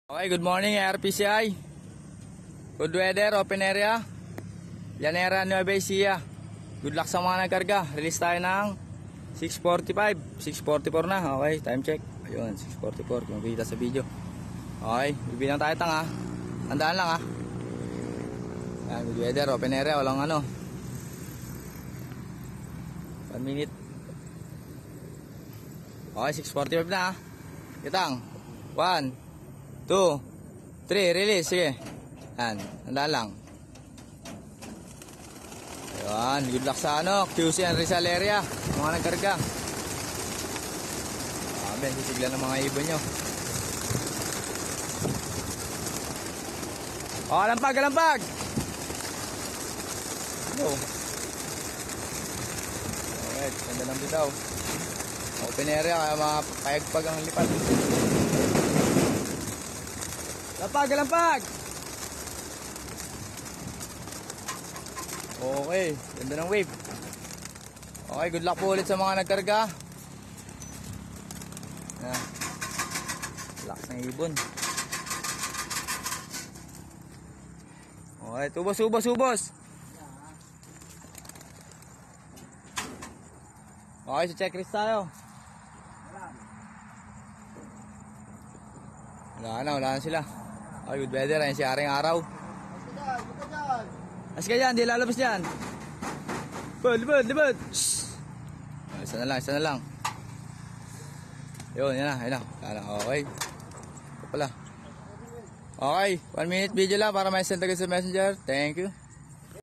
Okay, good morning RPCI. Good weather, open area. Llanera, Nueva Ecija. Good luck sa mga nagkarga. Release tayo ng 6:45. 6:44 na. Okay, time check. Ayun, 6:44. Kung makikita sa video. Okay, bibilang tayo tanga. Tandaan lang ha. Ayan, good weather, open area. Walang ano. 1 minute. Okay, 6:45 na ha. Kitang. 1, 2, 3, release, sige. Yan, tandaan lang. Ayan, good luck sa ano, QC and Rizal area, mga nagkarga. Amen, sisiglan ng mga ibon nyo. O, lampag, lampag! Go. Alright, ganda lang bitaw. Open area, kaya mapayagpag ang lipad. Lampag, lampag! Okay, ganda ng wave. Okay, good luck po ulit sa mga nagkarga. Yan. Relax ng ibon. Okay, tubos, ubos, ubos. Okay, so checklist tayo. Wala na sila. Okay, good weather. Ayan si Aring Araw. As ka dyan, di lalabas dyan. Libad. Isa na lang. Yun, yan na. Okay. Ito pala. Okay, 1 minute video lang para may send agad sa messenger. Thank you.